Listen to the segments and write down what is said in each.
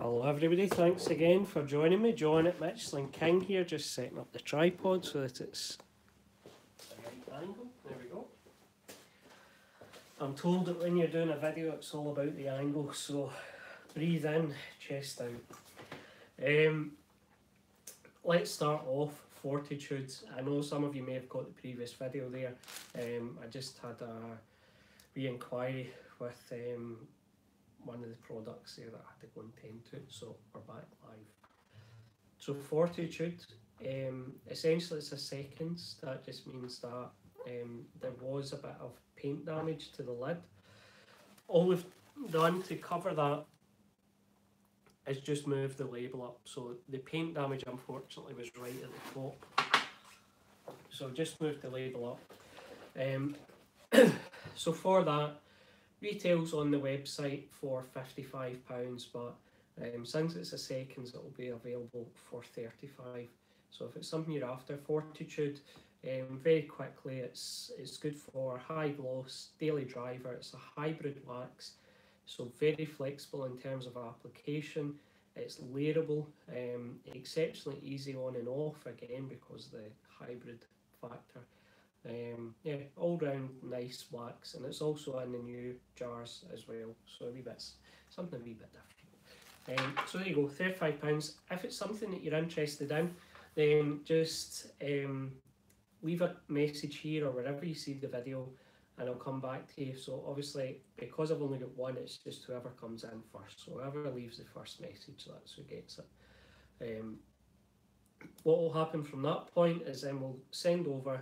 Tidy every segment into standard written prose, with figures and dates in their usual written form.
Hello everybody, thanks again for joining me. John at Michelin King here, just setting up the tripod so that it's the right angle. There we go. I'm told that when you're doing a video it's all about the angle, so breathe in, chest out. Let's start off Fortitudes. I know some of you may have got the previous video there. I just had a re-inquiry with one of the products there that I had to go and tend to, so we're back live. So Fortitude, essentially it's a seconds. That just means that there was a bit of paint damage to the lid. All we've done to cover that is just move the label up. So the paint damage unfortunately was right at the top. So just move the label up. So for that, retails on the website for £55, but since it's a seconds, it will be available for £35. So if it's something you're after, Fortitude, very quickly, it's good for high gloss, daily driver. It's a hybrid wax, so very flexible in terms of application. It's layerable, exceptionally easy on and off, again because of the hybrid factor. Yeah, all round nice wax, and it's also in the new jars as well, so something a wee bit different. So there you go, £35. If it's something that you're interested in, then just leave a message here or wherever you see the video and I'll come back to you. So obviously, because I've only got one, it's just whoever comes in first, so whoever leaves the first message, that's who gets it. What will happen from that point is then we'll send over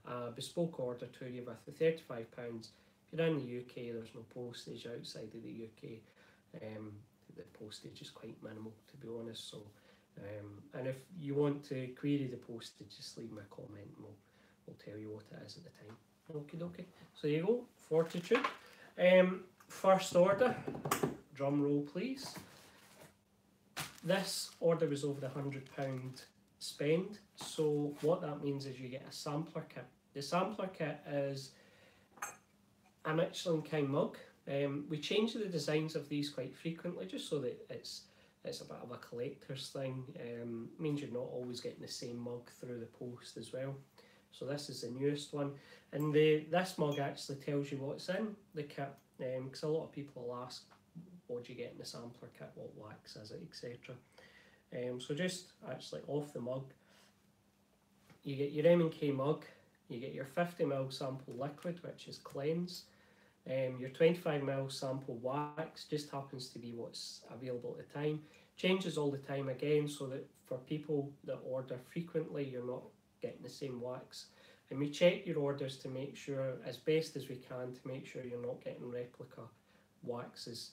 a bespoke order to you with the £35. If you're in the UK, there's no postage. Outside of the UK, the postage is quite minimal, to be honest. So, and if you want to query the postage, just leave me a comment and we'll tell you what it is at the time. Okay. So there you go, Fortitude. First order, drum roll please. This order was over the £100 spend. So what that means is you get a sampler kit. The sampler kit is a Michelin King mug. We change the designs of these quite frequently just so that it's a bit of a collector's thing. Means you're not always getting the same mug through the post as well. So this is the newest one, and this mug actually tells you what's in the kit, because a lot of people will ask, what do you get in the sampler kit, what wax is it, etc. So just actually off the mug, you get your M&K mug, you get your 50ml sample liquid, which is cleanse, your 25ml sample wax, just happens to be what's available at the time, changes all the time again, so that for people that order frequently, you're not getting the same wax. And we check your orders to make sure, as best as we can, to make sure you're not getting replica waxes,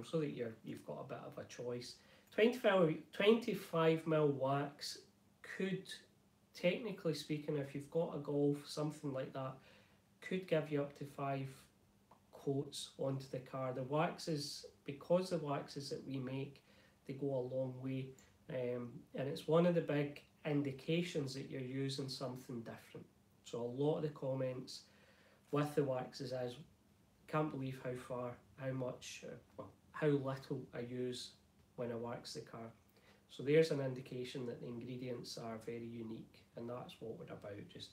so that you've got a bit of a choice. 25ml wax could, technically speaking, if you've got a Golf, something like that, could give you up to 5 coats onto the car. The waxes, because the waxes that we make, they go a long way, and it's one of the big indications that you're using something different. So a lot of the comments with the waxes is, can't believe how much, how little I use when I wax the car. So there's an indication that the ingredients are very unique, and that's what we're about, just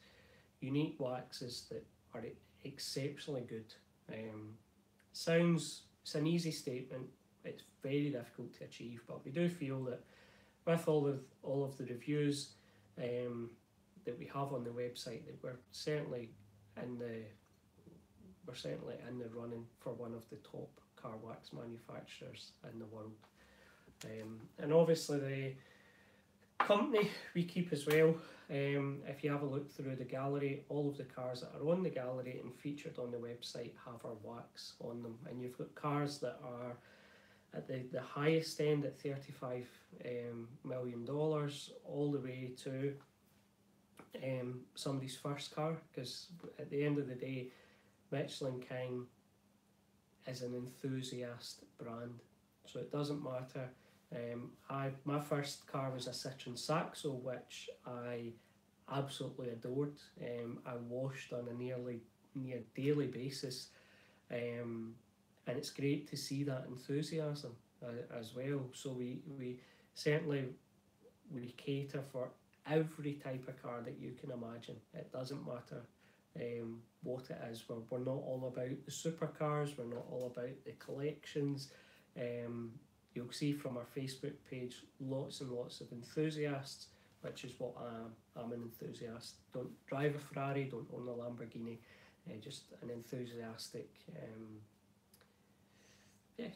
unique waxes that are exceptionally good. It's an easy statement, it's very difficult to achieve, but we do feel that with all of the reviews that we have on the website, that we're certainly in the running for one of the top car wax manufacturers in the world. And obviously the company we keep as well, if you have a look through the gallery, all of the cars that are on the gallery and featured on the website have our wax on them, and you've got cars that are at the highest end at $35 million, all the way to somebody's first car, because at the end of the day, Michelin King is an enthusiast brand, so it doesn't matter. My first car was a Citroen Saxo, which I absolutely adored. I washed on a near daily basis, and it's great to see that enthusiasm. as well. So we certainly we cater for every type of car that you can imagine. It doesn't matter what it is. We're not all about the supercars. We're not all about the collections. You'll see from our Facebook page lots and lots of enthusiasts, which is what I am. I'm an enthusiast. Don't drive a Ferrari, don't own a Lamborghini, just an enthusiastic,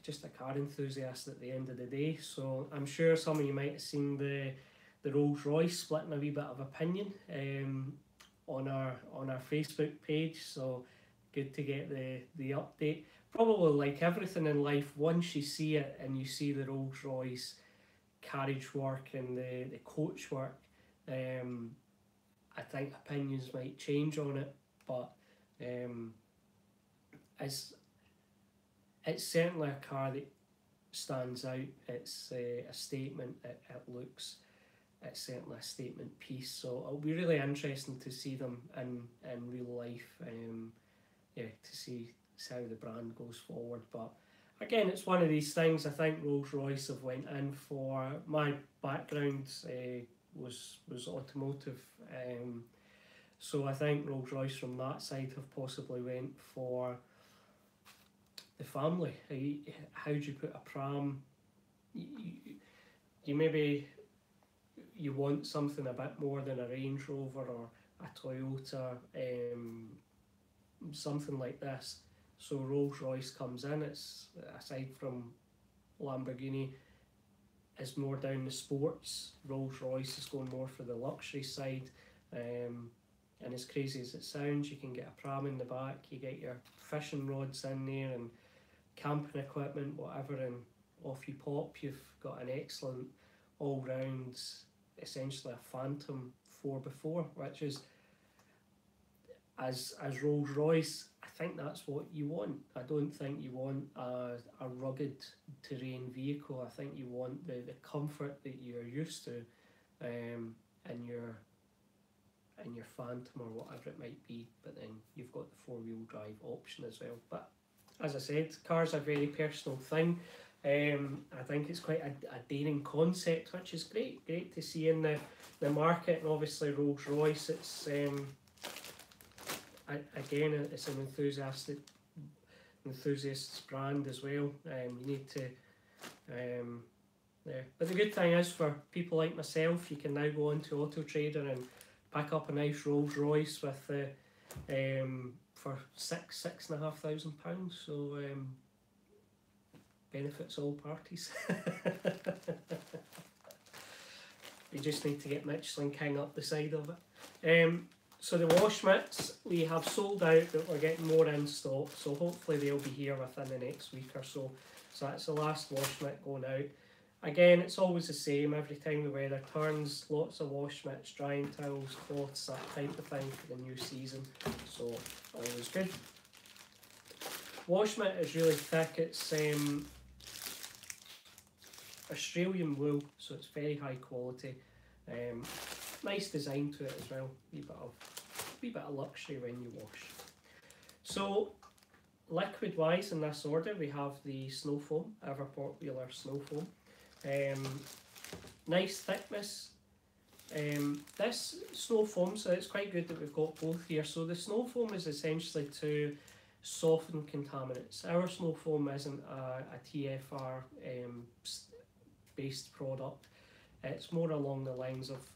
just a car enthusiast at the end of the day. So I'm sure some of you might have seen the Rolls Royce splitting a wee bit of opinion on our Facebook page. So good to get the update. Probably like everything in life, once you see it and you see the Rolls Royce carriage work and the coach work, I think opinions might change on it, but it's certainly a car that stands out. It's a statement. It looks. It's certainly a statement piece. So it'll be really interesting to see them in real life. To see how the brand goes forward. But again, it's one of these things. I think Rolls Royce have went in for, my background was automotive, so I think Rolls Royce from that side have possibly went for the family. How do you put a pram? You maybe you want something a bit more than a Range Rover or a Toyota, something like this. So Rolls Royce comes in. It's, aside from Lamborghini, is more down the sports. Rolls Royce is going more for the luxury side. And as crazy as it sounds, you can get a pram in the back, you get your fishing rods in there and camping equipment, whatever, and off you pop. You've got an excellent all-round, essentially a Phantom 4x4, which is, as Rolls Royce, I think that's what you want. I don't think you want a rugged terrain vehicle. I think you want the comfort that you're used to in your Phantom or whatever it might be, but then you've got the four-wheel drive option as well. But as I said, cars are a very personal thing. I think it's quite a daring concept, which is great to see in the market. And obviously Rolls Royce, it's again, it's an enthusiast's brand as well. You need to, but the good thing is, for people like myself, you can now go onto Auto Trader and pick up a nice Rolls Royce with for £6,500. So benefits all parties. You just need to get Michelin King up the side of it. So the wash mitts, we have sold out, but we're getting more in stock, so hopefully they'll be here within the next week or so. So that's the last wash mitt going out. Again, it's always the same every time the weather turns. Lots of wash mitts, drying towels, cloths, that type of thing for the new season. So always good. Wash mitt is really thick. It's Australian wool, so it's very high quality. Nice design to it as well. Wee bit of luxury when you wash. So liquid wise, in this order, we have the snow foam, ever popular snow foam. Nice thickness. This snow foam, so it's quite good that we've got both here. So the snow foam is essentially to soften contaminants. Our snow foam isn't a TFR based product. It's more along the lines of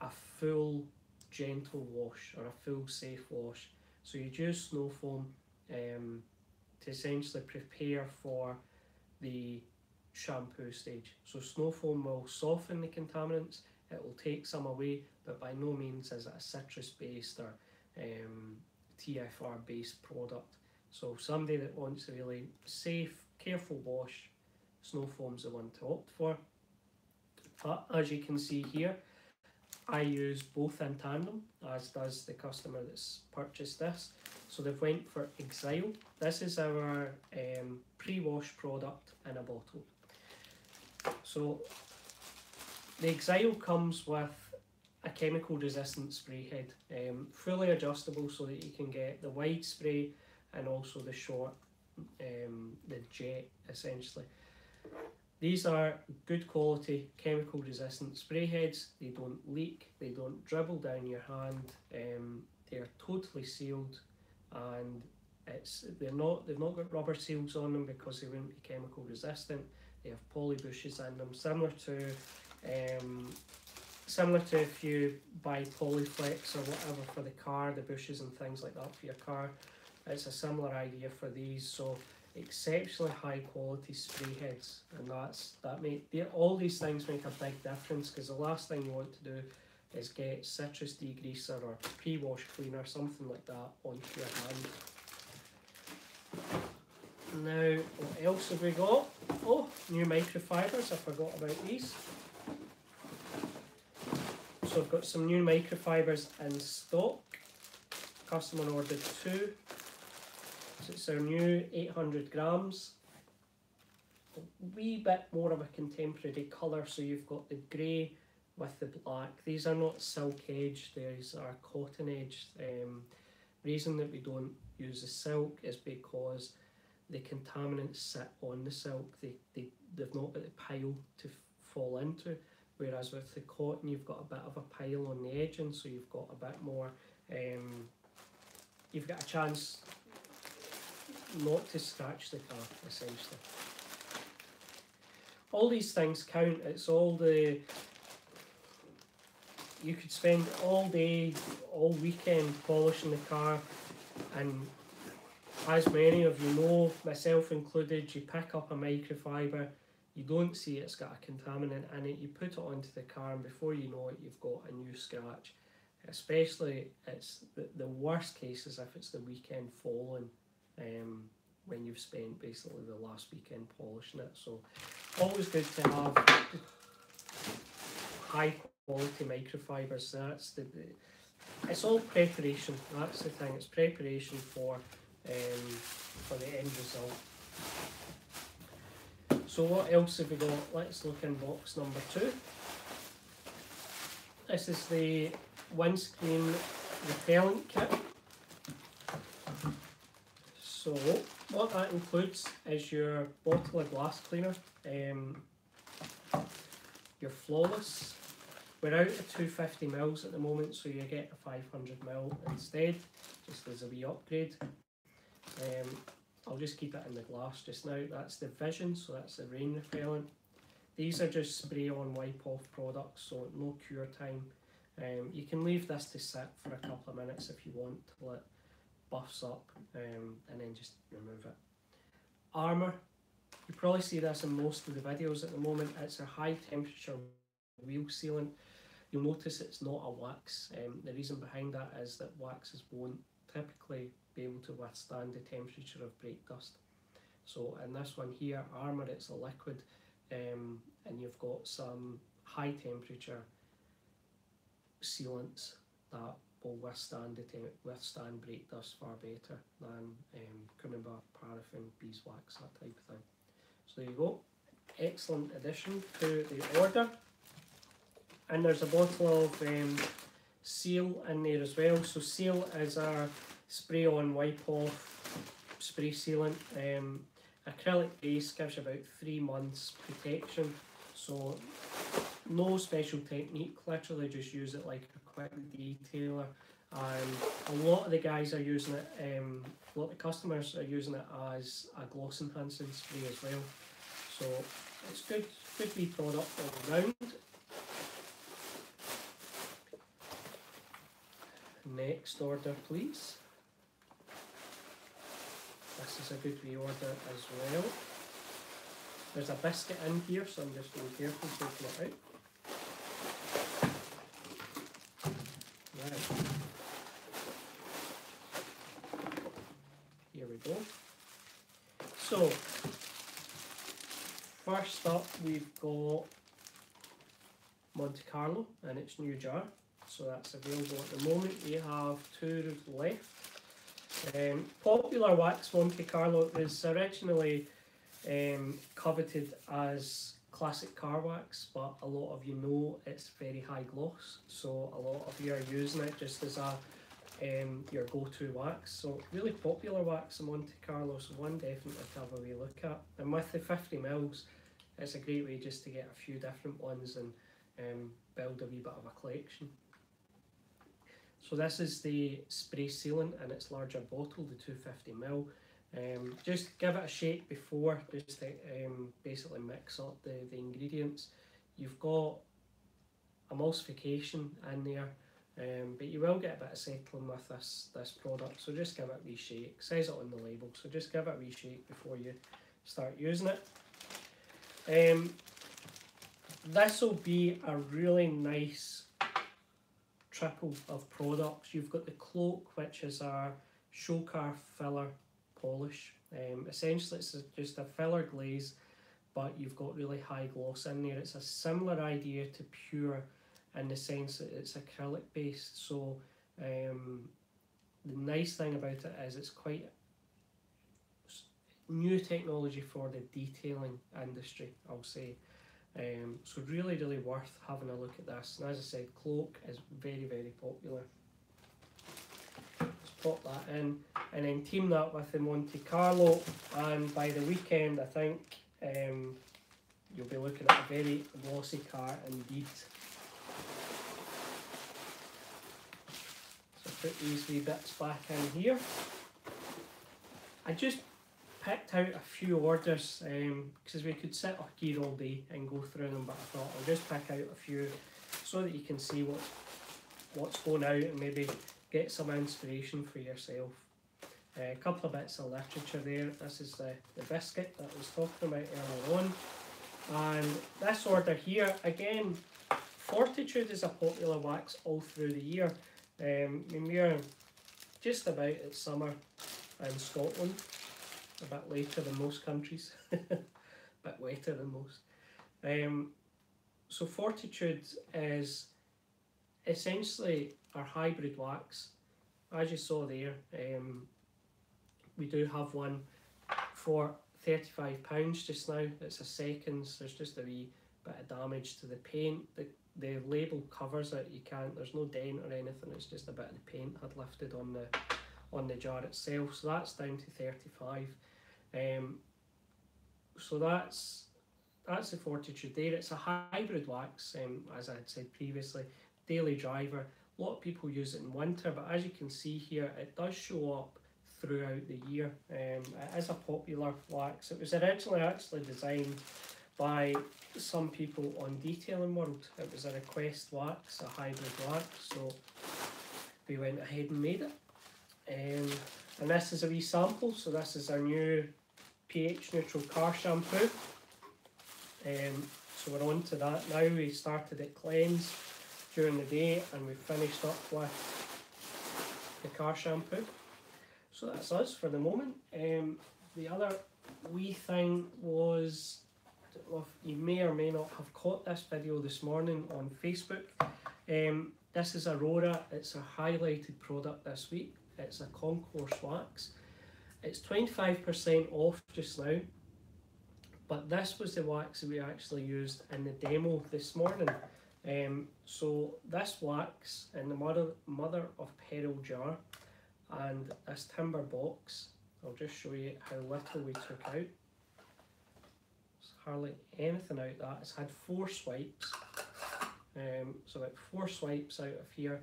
a full gentle wash or a full safe wash. So you use snow foam to essentially prepare for the shampoo stage. So snow foam will soften the contaminants, it will take some away, but by no means is it a citrus based or TFR based product. So somebody that wants a really safe, careful wash, snow foam's the one to opt for. But as you can see here, I use both in tandem, as does the customer that's purchased this. So they've went for Exile. This is our pre-wash product in a bottle. So the Exile comes with a chemical resistant spray head, fully adjustable so that you can get the wide spray and also the short, the jet essentially. These are good quality, chemical resistant spray heads. They don't leak, they don't dribble down your hand. They are totally sealed, and they've not got rubber seals on them because they wouldn't be chemical resistant. They have poly bushes in them, similar to if you buy Polyflex or whatever for the car, the bushes and things like that for your car. It's a similar idea for these. So exceptionally high quality spray heads, and all these things make a big difference, because the last thing you want to do is get citrus degreaser or pre-wash cleaner, something like that, onto your hand. Now, what else have we got? Oh, new microfibers. I forgot about these. So I've got some new microfibers in stock. Customer ordered 2. So it's our new 800 grams. A wee bit more of a contemporary colour, so you've got the grey with the black. These are not silk edged, these are cotton edged. Reason that we don't use the silk is because the contaminants sit on the silk. They've not got the pile to fall into, whereas with the cotton you've got a bit of a pile on the edging, so you've got a bit more, you've got a chance not to scratch the car, essentially. All these things count. It's all the, you could spend all day, all weekend polishing the car, and as many of you know, myself included, you pick up a microfiber, you don't see it's got a contaminant in it, you put it onto the car, and before you know it, you've got a new scratch. Especially, it's the worst case is if it's the weekend following, when you've spent basically the last weekend polishing it. So always good to have high quality microfibers. That's it's all preparation. That's the thing. It's preparation for the end result. So what else have we got? Let's look in box number 2. This is the windscreen repellent kit. So what that includes is your bottle of glass cleaner, your Flawless. We're out of 250ml at the moment, so you get a 500ml instead, just as a wee upgrade. I'll just keep it in the glass just now. That's the Vision, so that's the rain repellent. These are just spray on, wipe off products, so no cure time. You can leave this to sit for a couple of minutes if you want till it buffs up, and then just remove it. Armour, you probably see this in most of the videos at the moment. It's a high temperature wheel sealant. You'll notice it's not a wax. The reason behind that is that waxes won't typically be able to withstand the temperature of brake dust. So in this one here, Armour, it's a liquid, and you've got some high temperature sealants that will withstand brake dust far better than Kumba, paraffin, beeswax, that type of thing. So there you go, excellent addition to the order. And there's a bottle of Seal in there as well. So Seal is our spray on, wipe off spray sealant. Acrylic base gives you about 3 months protection, so no special technique, literally just use it like a quick detailer. And a lot of the guys are using it, a lot of customers are using it as a gloss enhancing spray as well. So it's good wee product all round. Next order please. This is a good wee order as well. There's a biscuit in here, so I'm just being careful taking it out. Right. Here we go. So, first up we've got Monte Carlo in its new jar. So that's available at the moment. We have 2 left. Popular wax Monte Carlo is originally coveted as classic car wax, but a lot of you know it's very high gloss, so a lot of you are using it just as a your go-to wax. So really popular wax in Monte Carlo, so one definitely to have a wee look at. And with the 50ml, it's a great way just to get a few different ones and build a wee bit of a collection. So this is the spray sealant in its larger bottle, the 250ml. Just give it a shake before, just to basically mix up the ingredients. You've got emulsification in there, but you will get a bit of settling with this product, so just give it a wee shake. It says it on the label, so just give it a wee shake before you start using it. This will be a really nice triple of products. You've got the cloak, which is our show car filler polish. Essentially it's just a filler glaze, but you've got really high gloss in there. It's a similar idea to Pure in the sense that it's acrylic based, so the nice thing about it is it's quite new technology for the detailing industry, I'll say. So really worth having a look at this. And as I said, cloak is very popular. Let's pop that in and then team that with the Monte Carlo, and by the weekend I think you'll be looking at a very glossy car indeed. So put these wee bits back in here. I just picked out a few orders because we could sit up here all day and go through them, but I thought I'll just pick out a few so that you can see what's going out and maybe get some inspiration for yourself. A couple of bits of literature there. This is the biscuit that I was talking about earlier on, and this order here again, Fortitude is a popular wax all through the year. We're just about at summer in Scotland, a bit later than most countries, a bit wetter than most. So Fortitude is essentially our hybrid wax. As you saw there, we do have one for £35 just now. It's a seconds. There's just a wee bit of damage to the paint. The label covers it. There's no dent or anything. It's just a bit of the paint had lifted on the jar itself. So that's down to 35. So that's the Fortitude there. It's a hybrid wax, as I had said previously, daily driver. A lot of people use it in winter, but as you can see here, it does show up throughout the year. It is a popular wax. It was originally actually designed by some people on Detailing World. It was a request wax, a hybrid wax, so we went ahead and made it. And this is a wee sample. So this is our new pH neutral car shampoo. So we're on to that now. We started at cleanse during the day and we finished up with the car shampoo. So that's us for the moment. The other wee thing was, I don't know if you may or may not have caught this video this morning on Facebook. This is Aurora. It's a highlighted product this week. It's a concourse wax. It's 25% off just now, but this was the wax that we actually used in the demo this morning. So this wax in the mother of pearl jar and this timber box, I'll just show you how little we took out. There's hardly anything out that. It's had 4 swipes, so about 4 swipes out of here,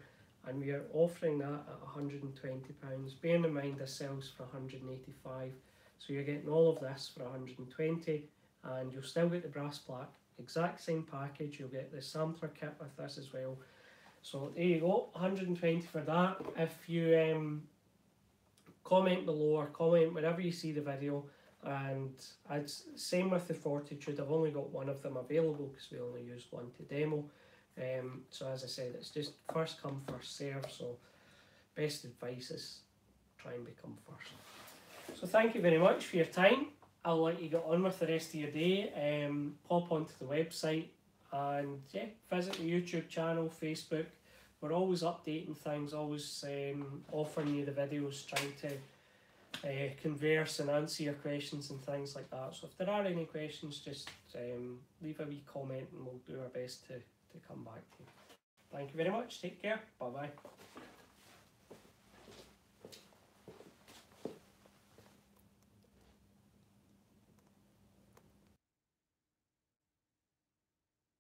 and we are offering that at £120. Bearing in mind this sells for £185, so you're getting all of this for £120, and you'll still get the brass plaque, exact same package. You'll get the sampler kit with this as well. So there you go, £120 for that. If you comment below or comment wherever you see the video, and same with the Fortitude. I've only got one of them available because we only used one to demo. So as I said, it's just first come first serve, so best advice is try and become first. So thank you very much for your time. I'll let you get on with the rest of your day. Pop onto the website and yeah, visit the YouTube channel, Facebook. We're always updating things, always offering you the videos, trying to converse and answer your questions and things like that. So if there are any questions, just leave a wee comment and we'll do our best to come back to you. Thank you very much. Take care. Bye bye.